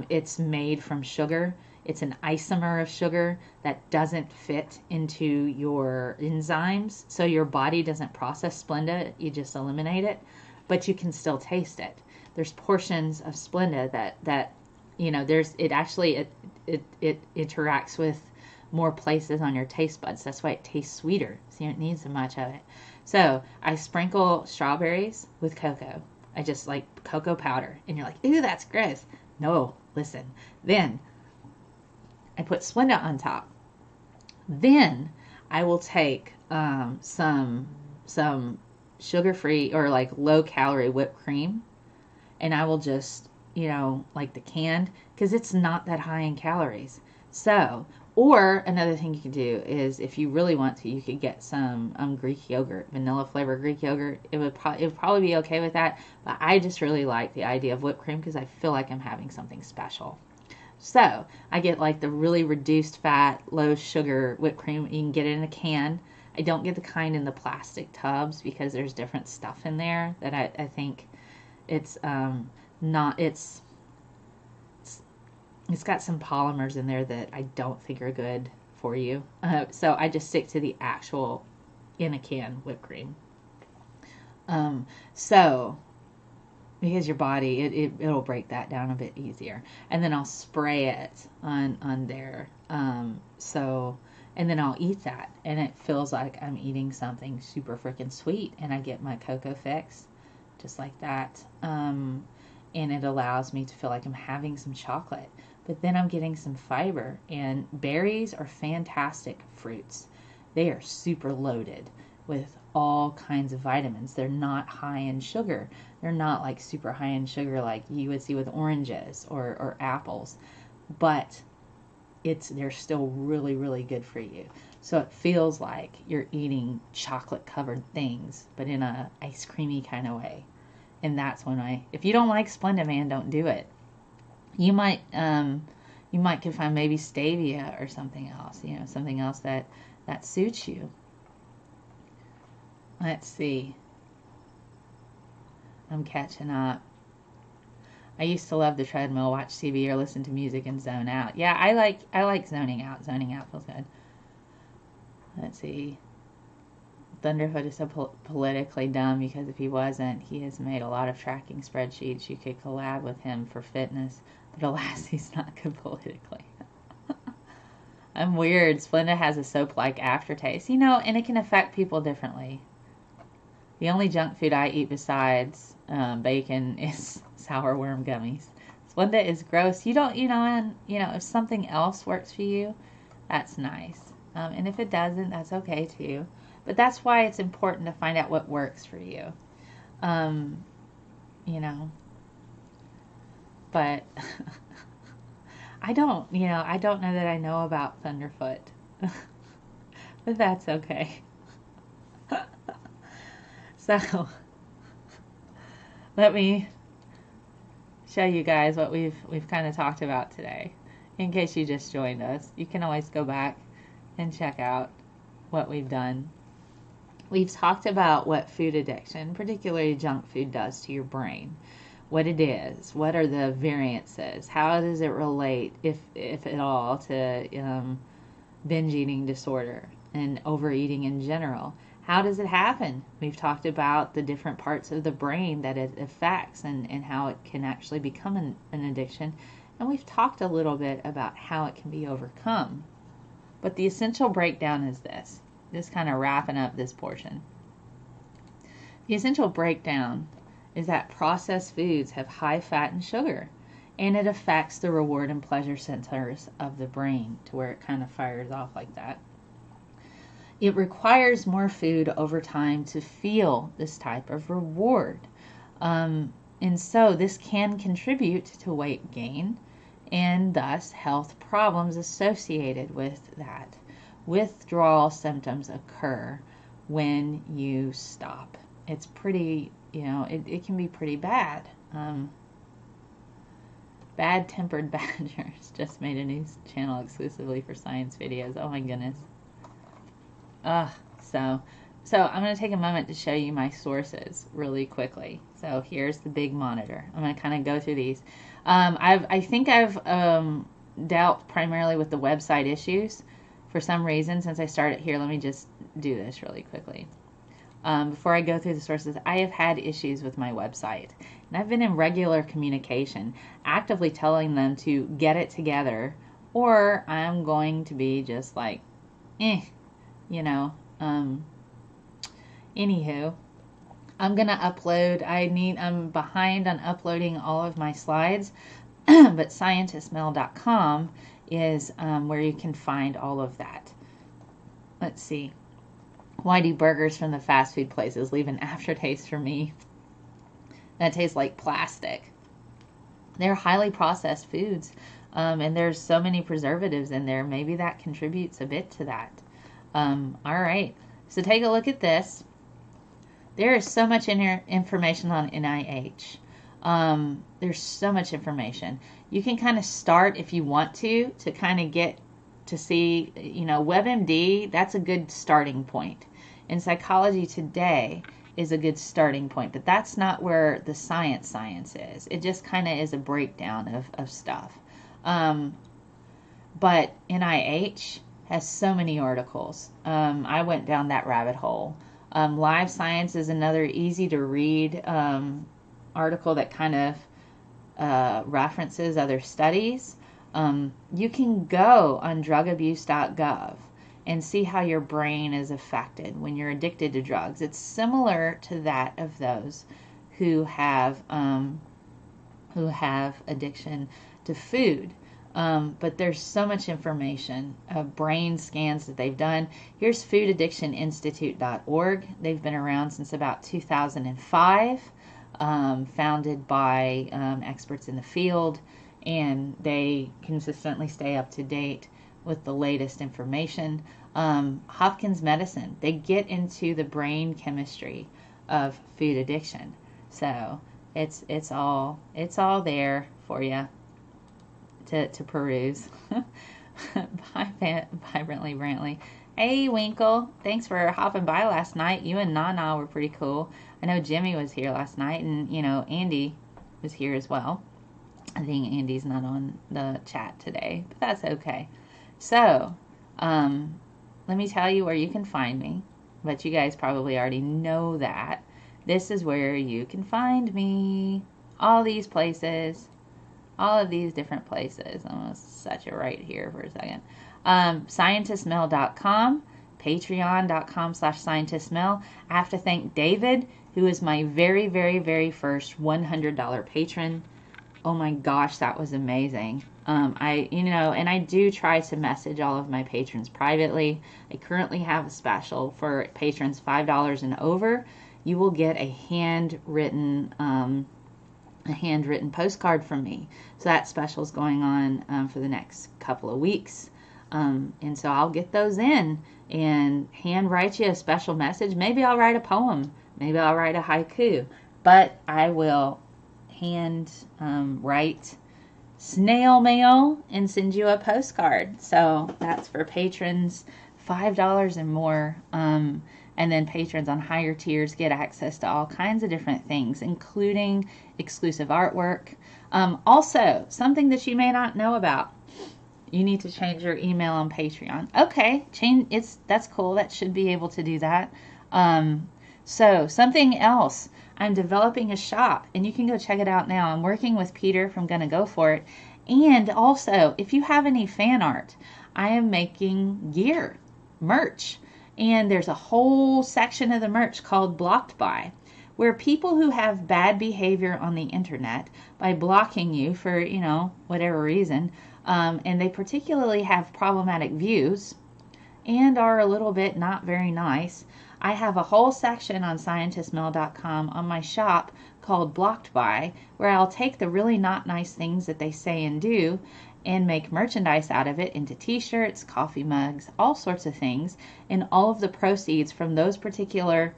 It's made from sugar. It's an isomer of sugar that doesn't fit into your enzymes, so your body doesn't process Splenda. You just eliminate it, but you can still taste it. There's portions of Splenda that it interacts with more places on your taste buds. That's why it tastes sweeter. So you don't need so much of it. So I sprinkle strawberries with cocoa. I just like cocoa powder, and you're like, ooh, that's gross. No, listen. Then I put Splenda on top. Then I will take some sugar-free or low-calorie whipped cream, and I will just, like the canned, because it's not that high in calories. So, or another thing you can do is, if you really want to, you could get some Greek yogurt, vanilla flavored Greek yogurt. It would probably be okay with that, but I just really like the idea of whipped cream because I feel like I'm having something special. So I get the really reduced fat, low sugar whipped cream. You can get it in a can. I don't get the kind in the plastic tubs because there's different stuff in there that I think it's it's got some polymers in there that I don't think are good for you. So I just stick to the actual in a can whipped cream. So because your body, it'll break that down a bit easier. And then I'll spray it on there. And then I'll eat that, and it feels like I'm eating something super freaking sweet, and I get my cocoa fix just like that. And it allows me to feel like I'm having some chocolate, but then I'm getting some fiber. And berries are fantastic fruits. They are super loaded with all kinds of vitamins. They're not high in sugar. They're not super high in sugar like you would see with oranges or apples, but they're still really, really good for you. So it feels like you're eating chocolate covered things, but in a ice creamy kind of way. And that's when if you don't like Splenda, man, don't do it. You might can find maybe stevia or something else, something else that suits you. Let's see. I'm catching up. I used to love the treadmill, watch TV, or listen to music and zone out. Yeah, I like zoning out. Zoning out feels good. Let's see. Thunderfoot is so politically dumb because if he wasn't, he has made a lot of tracking spreadsheets. You could collab with him for fitness, but alas, he's not good politically. I'm weird. Splenda has a soap-like aftertaste, and it can affect people differently. The only junk food I eat besides bacon is sour worm gummies. Splenda is gross. You don't, and if something else works for you, that's nice. And if it doesn't, that's okay too. But that's why it's important to find out what works for you. You know, but I don't know that I know about Thunderfoot, but that's okay. So let me show you guys what we've kind of talked about today. In case you just joined us, you can always go back and check out what we've done. We've talked about what food addiction, particularly junk food, does to your brain. What it is, what are the variances, how does it relate, if at all, to binge eating disorder and overeating in general. How does it happen? We've talked about the different parts of the brain that it affects and how it can actually become an addiction. And we've talked a little bit about how it can be overcome. But the essential breakdown is this. Just kind of wrapping up this portion. The essential breakdown is that processed foods have high fat and sugar, and it affects the reward and pleasure centers of the brain to where it kind of fires off like that. It requires more food over time to feel this type of reward. And so this can contribute to weight gain and thus health problems associated with that. Withdrawal symptoms occur when you stop. It's pretty, it can be pretty bad. Bad-tempered badgers just made a new channel exclusively for science videos. Oh my goodness. So I'm going to take a moment to show you my sources really quickly. So here's the big monitor. I'm going to kind of go through these. I think I've dealt primarily with the website issues for some reason since I started here. Let me just do this really quickly. Before I go through the sources, I have had issues with my website. And I've been in regular communication, actively telling them to get it together, or I'm going to be just like, anywho, I'm going to upload. I'm behind on uploading all of my slides, but ScientistMel.com is where you can find all of that. Let's see. Why do burgers from the fast food places leave an aftertaste for me that tastes like plastic? They're highly processed foods, and there's so many preservatives in there. Maybe that contributes a bit to that. All right, so take a look at this. There is so much information on NIH. There's so much information. You can kind of start if you want to kind of get to see, WebMD, that's a good starting point. And Psychology Today is a good starting point, but that's not where the science is. It just kind of is a breakdown of stuff. But NIH has so many articles. I went down that rabbit hole. Live Science is another easy to read article that kind of references other studies. You can go on drugabuse.gov and see how your brain is affected when you're addicted to drugs. It's similar to that of those who have addiction to food. But there's so much information of brain scans that they've done. Here's foodaddictioninstitute.org. They've been around since about 2005, founded by experts in the field, and they consistently stay up to date with the latest information. Hopkins Medicine, they get into the brain chemistry of food addiction. So it's all there for you to peruse. Bye, Vibrantly Brantley. Hey, Winkle. Thanks for hopping by last night. You and Nana were pretty cool. I know Jimmy was here last night, and, Andy was here as well. I think Andy's not on the chat today, but that's okay. So, let me tell you where you can find me, but you guys probably already know that. This is where you can find me. All these places. All of these different places. I'm going to set it right here for a second. ScientistMel.com, Patreon.com/ScientistMel. I have to thank David, who is my very, very, very first $100 patron. Oh my gosh, that was amazing. And I do try to message all of my patrons privately. I currently have a special for patrons $5 and over. You will get a handwritten postcard from me. So that special is going on for the next couple of weeks. And so I'll get those in and hand write you a special message. Maybe I'll write a poem. Maybe I'll write a haiku. But I will hand write snail mail and send you a postcard. So that's for patrons $5 and more. And then patrons on higher tiers get access to all kinds of different things, including exclusive artwork. Also, something that you may not know about. You need to change your email on Patreon. Okay, that's cool. That should be able to do that. So something else. I'm developing a shop, and you can go check it out now. I'm working with Peter from Gonna Go For It. And also, if you have any fan art, I am making gear, merch. And there's a whole section of the merch called Blocked By, where people who have bad behavior on the internet by blocking you for, whatever reason, and they particularly have problematic views and are a little bit not very nice, I have a whole section on ScientistMel.com on my shop called Blocked By, where I'll take the really not nice things that they say and do and make merchandise out of it into t-shirts, coffee mugs, all sorts of things, and all of the proceeds from those particular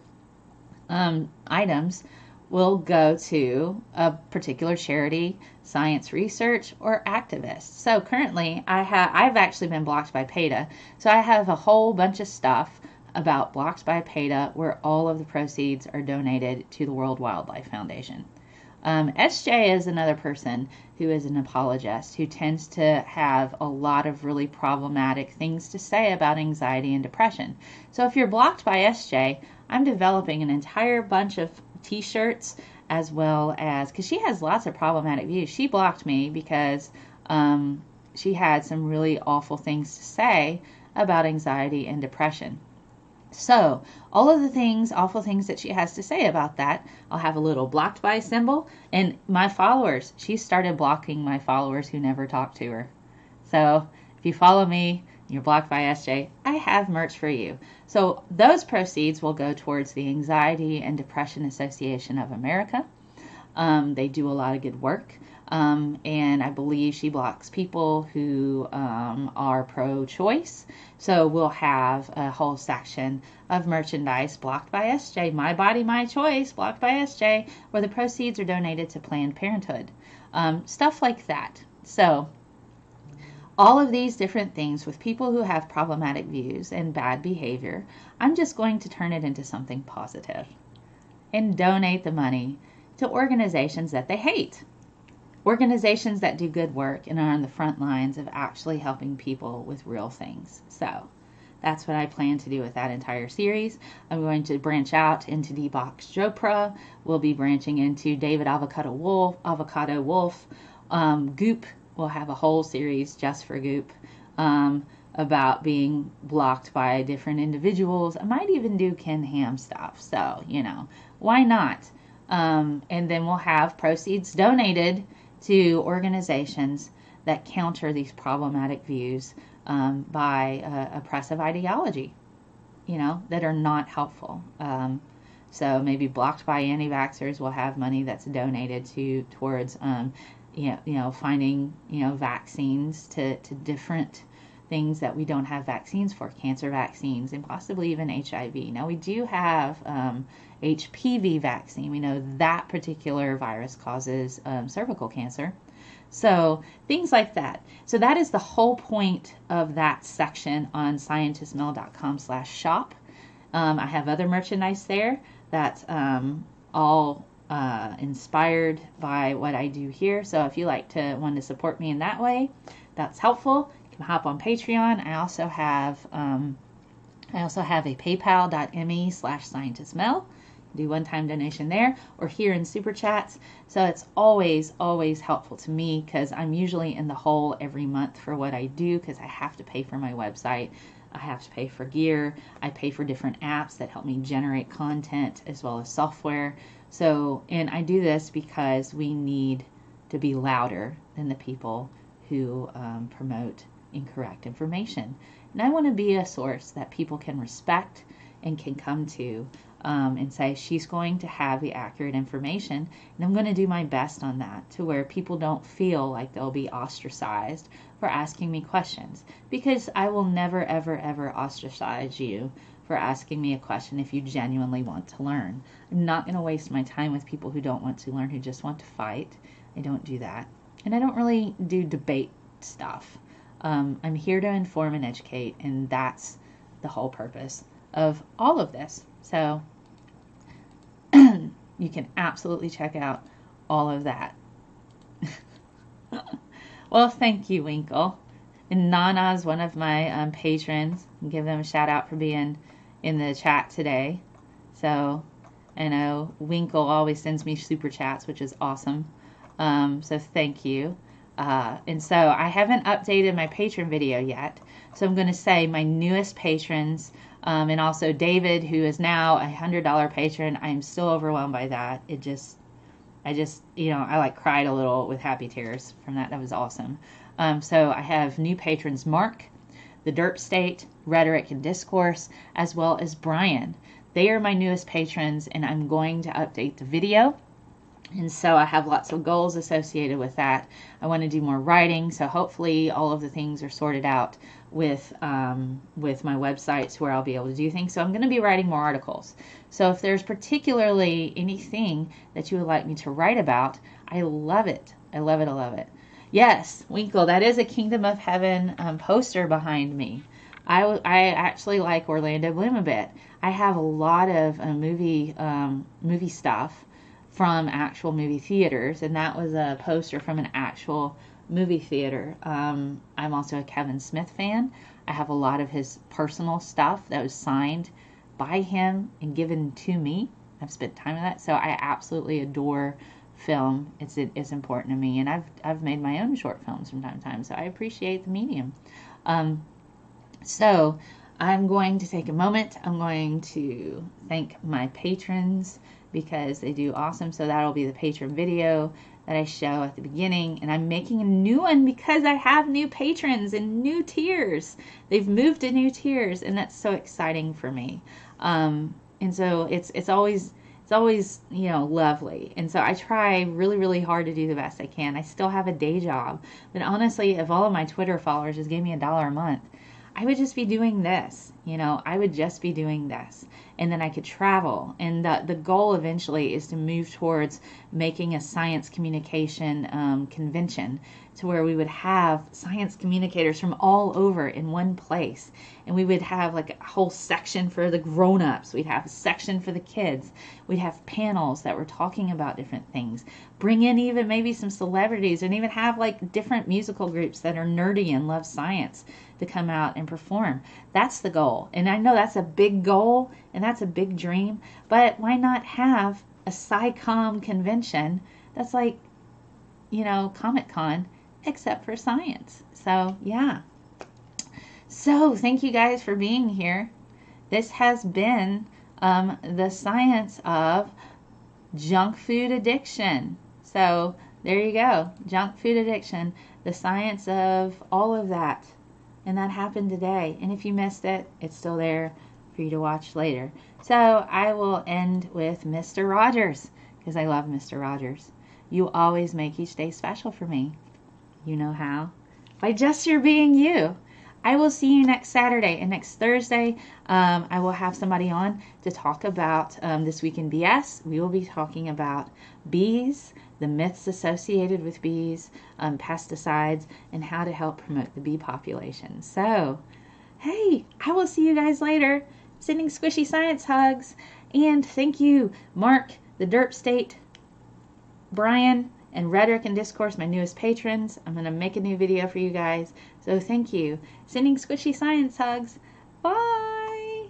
items will go to a particular charity, science research, or activists. So currently, I've actually been blocked by PETA, so I have a whole bunch of stuff about Blocked by PETA where all of the proceeds are donated to the World Wildlife Foundation. SJ is another person who is an apologist who tends to have a lot of really problematic things to say about anxiety and depression. So if you're blocked by SJ, I'm developing an entire bunch of t-shirts, as well as, because she has lots of problematic views. She blocked me because she had some really awful things to say about anxiety and depression. So all of the awful things that she has to say about that, I'll have a little blocked by symbol. And my followers, she started blocking my followers who never talk to her. So if you follow me, you're blocked by SJ, I have merch for you. So those proceeds will go towards the Anxiety and Depression Association of America. They do a lot of good work. And I believe she blocks people who are pro-choice. So we'll have a whole section of merchandise, Blocked by SJ, My Body, My Choice, Blocked by SJ, where the proceeds are donated to Planned Parenthood. Stuff like that. So all of these different things with people who have problematic views and bad behavior, I'm just going to turn it into something positive and donate the money to organizations that they hate. Organizations that do good work and are on the front lines of actually helping people with real things. So that's what I plan to do with that entire series. I'm going to branch out into Deepak Chopra. We'll be branching into David Avocado Wolf. Goop, we'll have a whole series just for Goop about being blocked by different individuals. I might even do Ken Ham stuff. So, why not? And then we'll have proceeds donated to organizations that counter these problematic views by oppressive ideology, that are not helpful. So maybe Blocked by Anti-Vaxxers will have money that's donated towards finding vaccines to different things that we don't have vaccines for, cancer vaccines and possibly even HIV. Now we do have HPV vaccine. We know that particular virus causes cervical cancer. So things like that. So that is the whole point of that section on ScientistMel.com/shop. I have other merchandise there that's all inspired by what I do here. So if you want to support me in that way, that's helpful. You can hop on Patreon. I also have a paypal.me/ScientistMel. Do one-time donation there or here in Super Chats. So it's always helpful to me because I'm usually in the hole every month for what I do because I have to pay for my website. I have to pay for gear. I pay for different apps that help me generate content as well as software. So, and I do this because we need to be louder than the people who promote incorrect information. And I want to be a source that people can respect and can come to and say, she's going to have the accurate information, and I'm going to do my best on that, to where people don't feel like they'll be ostracized for asking me questions, because I will never, ever, ever ostracize you for asking me a question if you genuinely want to learn. I'm not going to waste my time with people who don't want to learn, who just want to fight. I don't do that. And I don't really do debate stuff. I'm here to inform and educate, and that's the whole purpose of all of this. So you can absolutely check out all of that. Well, thank you, Winkle. And Nana's one of my patrons. Give them a shout out for being in the chat today. So I know Winkle always sends me super chats, which is awesome. So thank you. And so I haven't updated my patron video yet. So I'm going to say my newest patrons, and also David, who is now a $100 patron. I am still overwhelmed by that. I just, I like cried a little with happy tears from that. That was awesome. So I have new patrons, Mark, the Derp State, Rhetoric and Discourse, as well as Brian. They are my newest patrons, and I'm going to update the video. And so I have lots of goals associated with that. I want to do more writing, so hopefully all of the things are sorted out with my websites where I'll be able to do things. So I'm going to be writing more articles. So if there's particularly anything that you would like me to write about, I love it. I love it. I love it. Yes, Winkle, that is a Kingdom of Heaven poster behind me. I actually like Orlando Bloom a bit. I have a lot of movie stuff from actual movie theaters, and that was a poster from an actual movie theater. I'm also a Kevin Smith fan. I have a lot of his personal stuff that was signed by him and given to me. I've spent time with that, so I absolutely adore film. It's important to me, and I've made my own short films from time to time, so I appreciate the medium. So I'm going to take a moment. I'm going to thank my patrons because they do awesome. So that'll be the patron video that I show at the beginning. And I'm making a new one because I have new patrons and new tiers. They've moved to new tiers, and that's so exciting for me. And so it's always lovely. And so I try really, really hard to do the best I can. I still have a day job. But honestly, if all of my Twitter followers just gave me $1 a month, I would just be doing this. I would just be doing this. And then I could travel. And the goal eventually is to move towards making a science communication convention, to where we would have science communicators from all over in one place. And we would have like a whole section for the grown-ups. We'd have a section for the kids. We'd have panels that were talking about different things. Bring in even maybe some celebrities, and even have like different musical groups that are nerdy and love science to come out and perform. That's the goal. And I know that's a big goal and that's a big dream, but why not have a SciComm convention that's like, Comic-Con, except for science? So, yeah. So, thank you guys for being here. This has been the science of junk food addiction. So, there you go. Junk food addiction. The science of all of that. And that happened today. And if you missed it, it's still there for you to watch later. So I will end with Mr. Rogers, because I love Mr. Rogers. You always make each day special for me. You know how? By just your being you. I will see you next Saturday. And next Thursday, I will have somebody on to talk about This Week in BS. We will be talking about bees, the myths associated with bees, pesticides, and how to help promote the bee population. So, hey, I will see you guys later. Sending squishy science hugs. And thank you, Mark, the Derp State, Brian, and Rhetoric and Discourse, my newest patrons. I'm going to make a new video for you guys. So thank you. Sending squishy science hugs. Bye.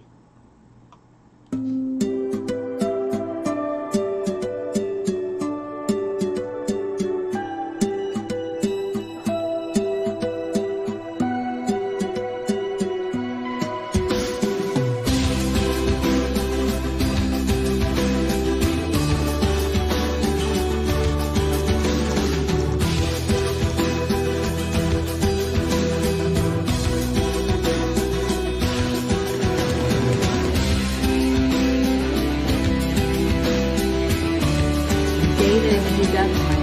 David, who doesn't like